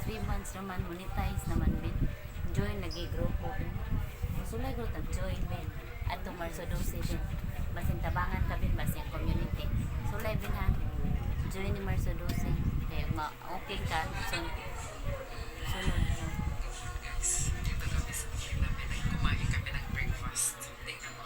3 months naman monetize naman bin. Join lagi grupo bin. Sulay ko tag join bin. At Marso 12 bin. Basin tabangan ka bin basin community. Sulay bin ha. Join ni Marso 12. Kaya okay ka. Sunod ko. Dito kami sa namin ay kumain kami ng breakfast. Tingnan mo.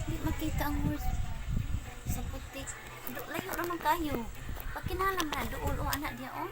Di makita ang horse sa puti. Layo naman kayo. Pag kinalam na doon o anak dia oh.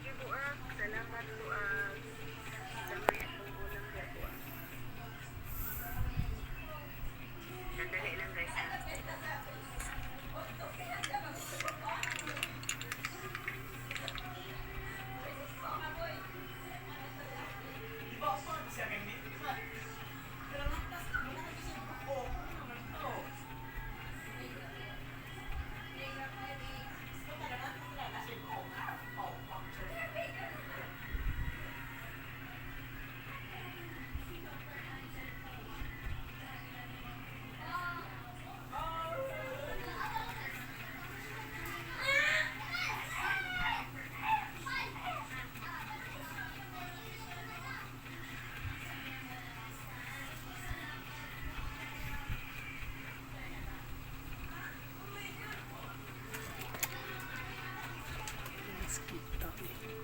Sige buak, salamat buak. Sa may atong ulang ya buak. Sandali lang guys ha. Mas kita eh.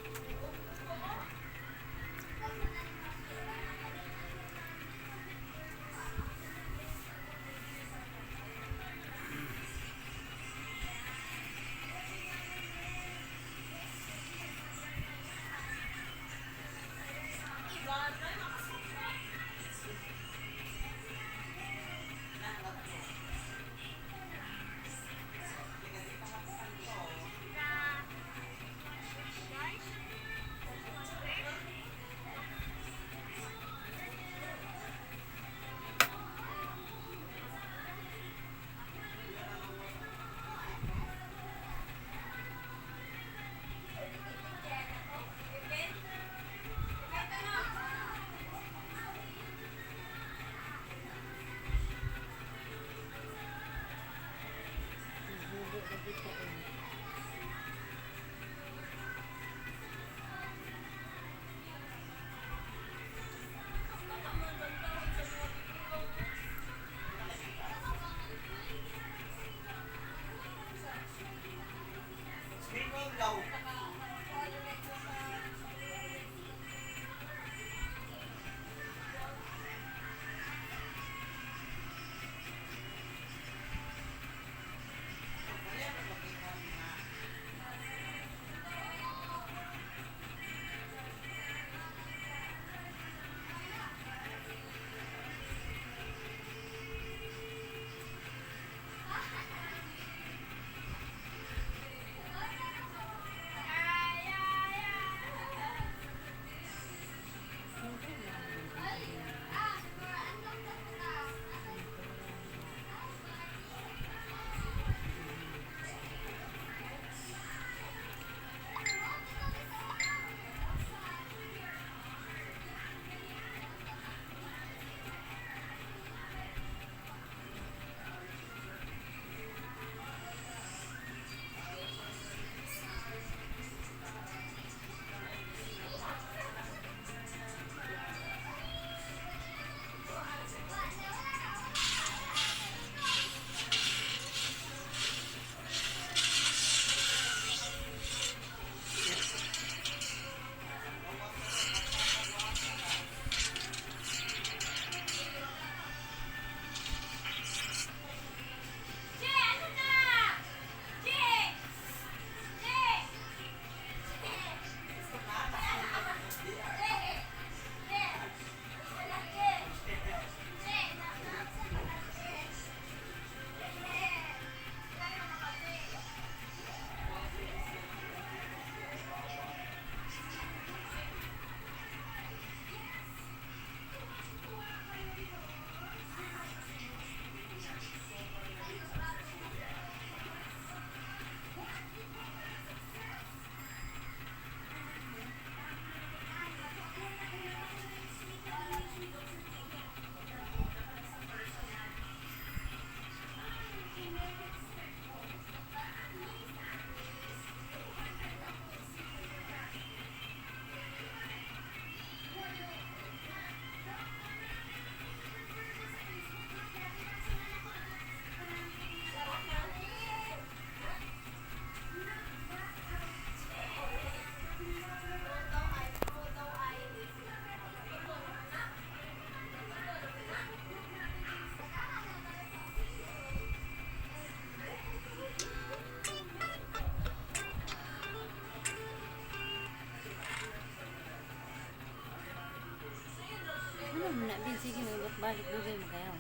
na din. Sige, balik dugay mo kayo.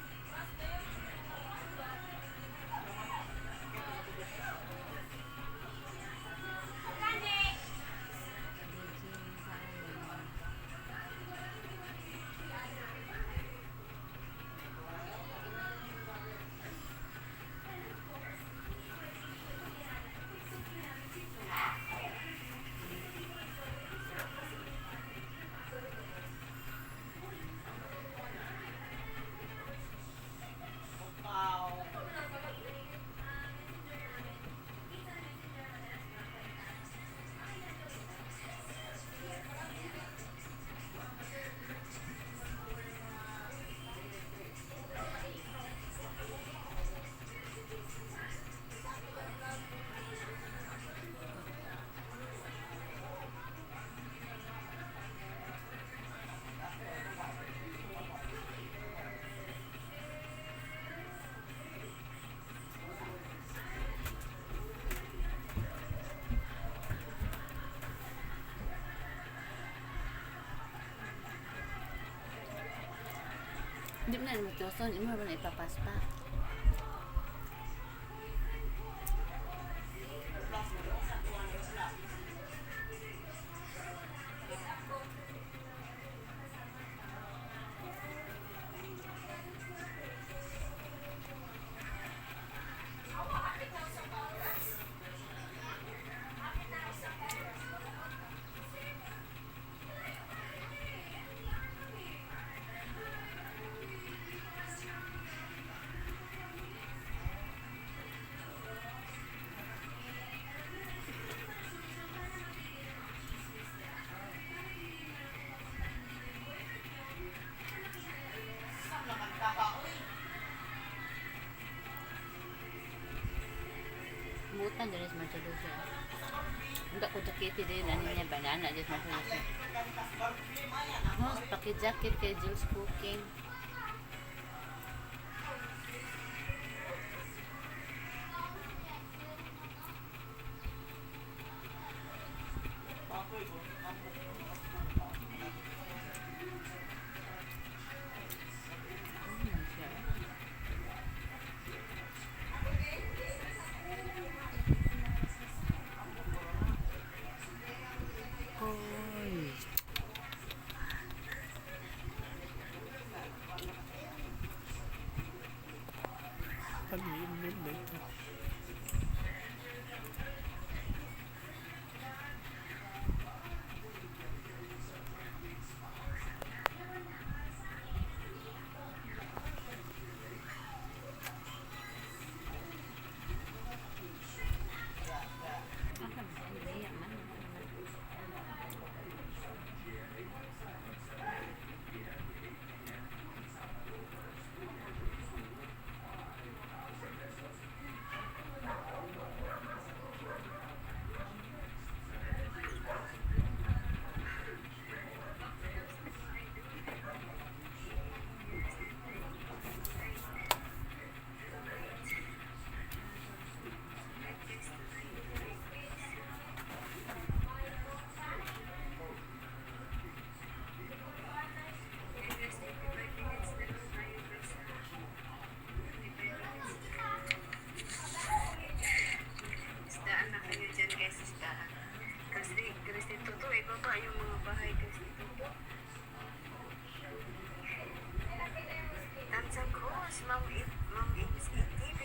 Hindi mo na naman tuson, imo na ipapaspa. Butan dari semacam siya. Enggak ko jaketi din ano niya banana just macam siya. Mas pakai jaket kay Jules Cooking. Pag-iinit na ito. Isdaan na kayo dyan guys, isdaan. Kasi Toto, ibaba yung mga bahay kasi Toto. Tansang ko, si Ma'am It's TV.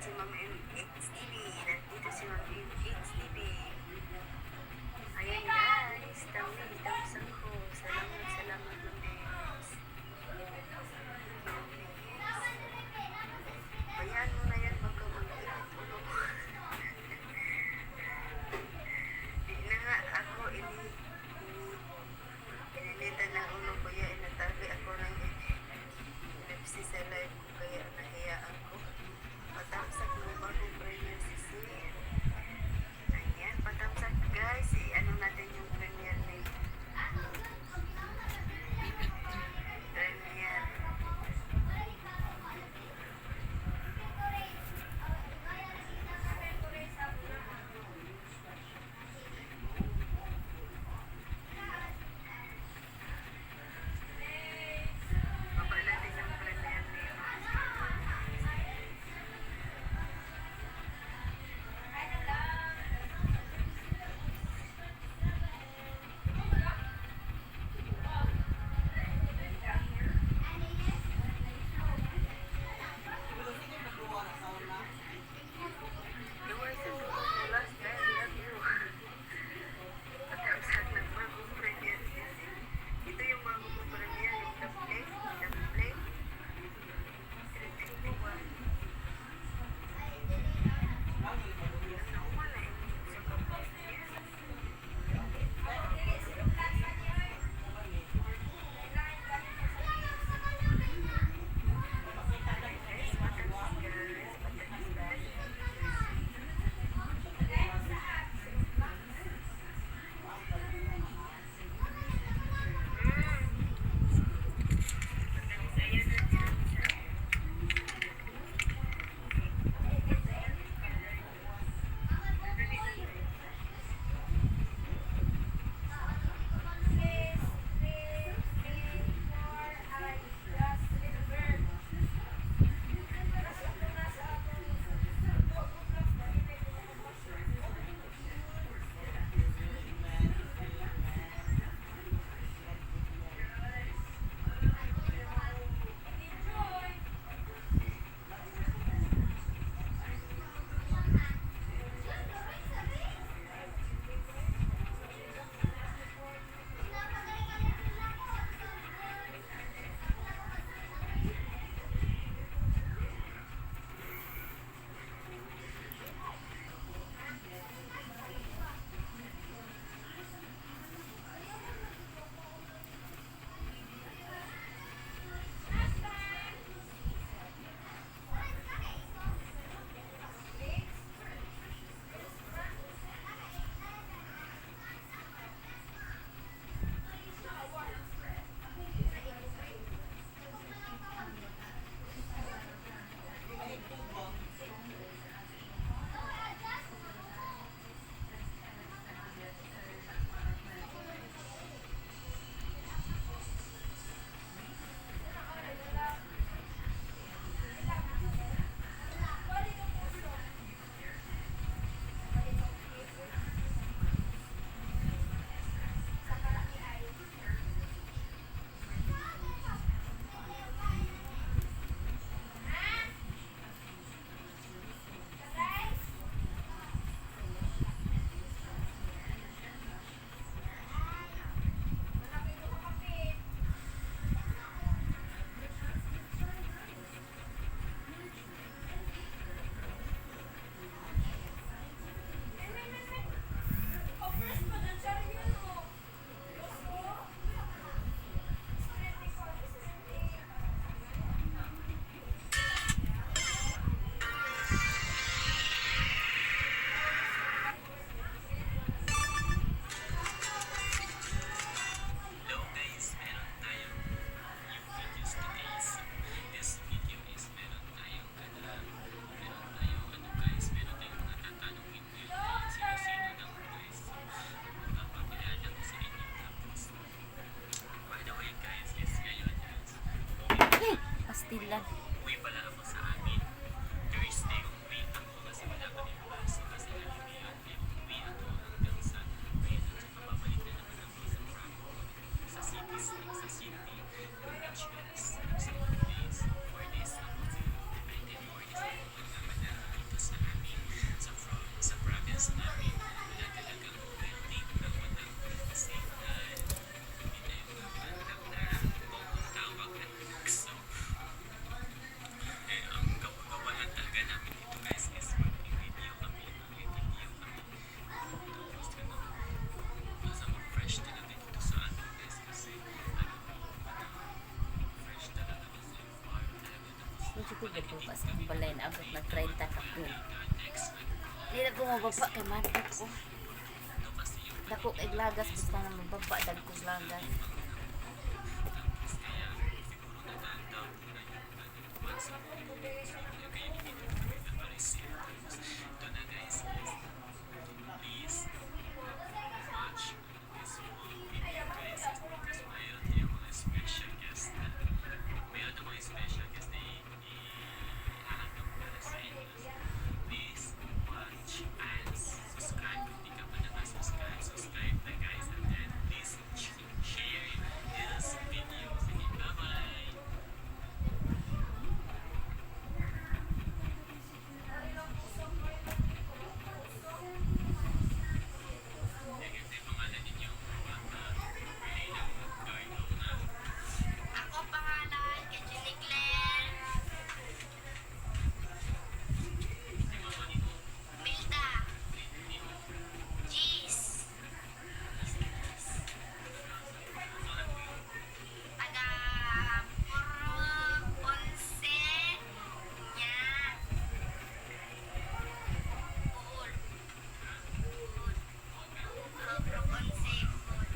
Si Ma'am It's TV. Nandito si Ma'am It's TV. Ayan guys, tansang ko. Salamat guys. Bayan mo na yan, baka mag-init ulo. Di na nga ako ulan. Uwi pala ako sa amin. Thursday, umuwi ako kasi wala kami pasok kasi nalimiyan. Eh, umuwi ako hanggang sa May at saka babalik na naman ako sa Franco. Sa city, sa city. Which is sa 4 days. 4 days ako dito. I did 4 days ako naman na dito sa amin. Sa province namin. Wala talagang well-being na walang signal. Hindi na yung anak na tawag na so ang gawa lang talaga namin dito guys is mag-video kami. Tapos basta mag-fresh talaga dito sa atin guys kasi fresh talaga kasi far talaga tapos Gusto ko gito pa sa balay na abot na 30 kapil. next Hindi na ko mababa kay Market ko. kasi yung Dako kay lagas basta na mababa dag ko lagas. kaya siguro natataw ko na yung once a week so yun kaya hindi na kami napareceive tapos ito na guys please watch this whole video guys because mayroon yung mga special guest na mayroon na mga special guest na ihahandog para sa inyo please watch and subscribe kung di ka pa nakasubscribe subscribe na guys and then please share this video sige bye bye Ako pangalan, kay Jenny Claire. Milda. Jeez. Taga Puro Ponce. Nya. Buol. Puro Ponce. Buol.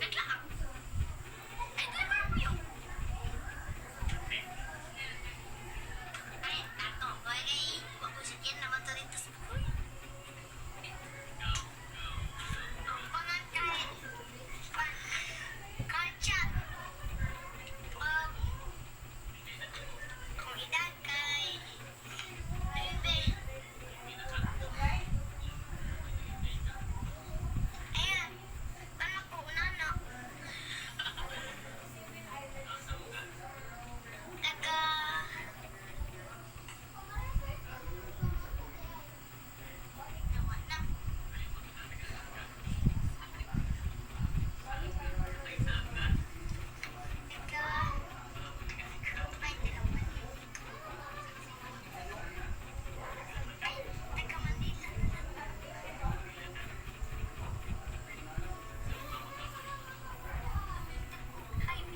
Naglaang. Ay, driver mo yun. Ay, ato. Bagay, makusyan naman to rin. Tas, uy. Ang pangantay. Kachat. Kung edad kay Bebe. Ayan. Anak ko, nana. Taga... Nawa na. Taga... Ay, dalawa. Ay, taga Manila. Hi, B.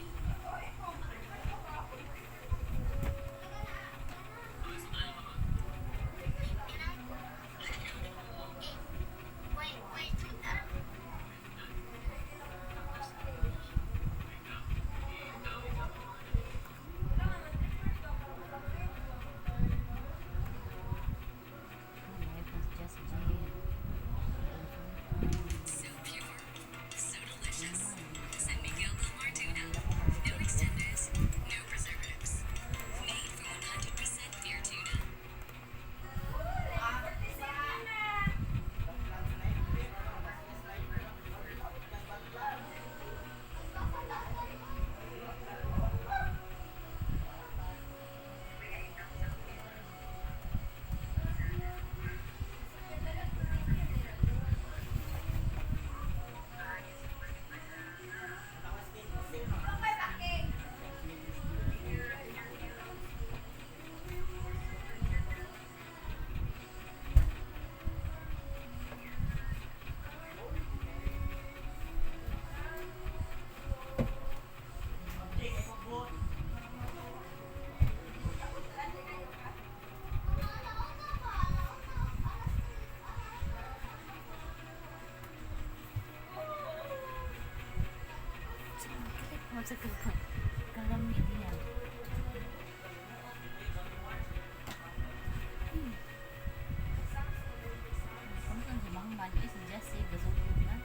Wait, Life was just jail. So pure, so delicious. San Miguel del Mar tuna. No extenders, no preservatives. Made from 100% pure tuna. Mo sa kalami diyan. Kamu kan jemang mandi sejak sih besok na.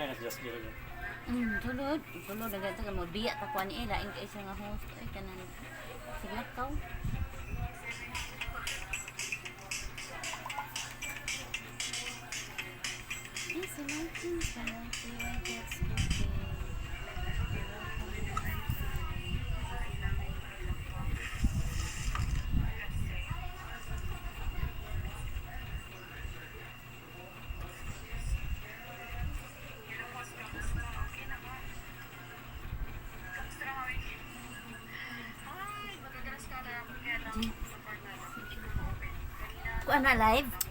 Ay, just yun. Sulod. Sulod na ganito. Mo biya takuan ni Ila. Ang kaisa nga host. Ay, kanan. Sige, ikaw. It's a mountain, it's a mountain, I get spooky. Kuan na live?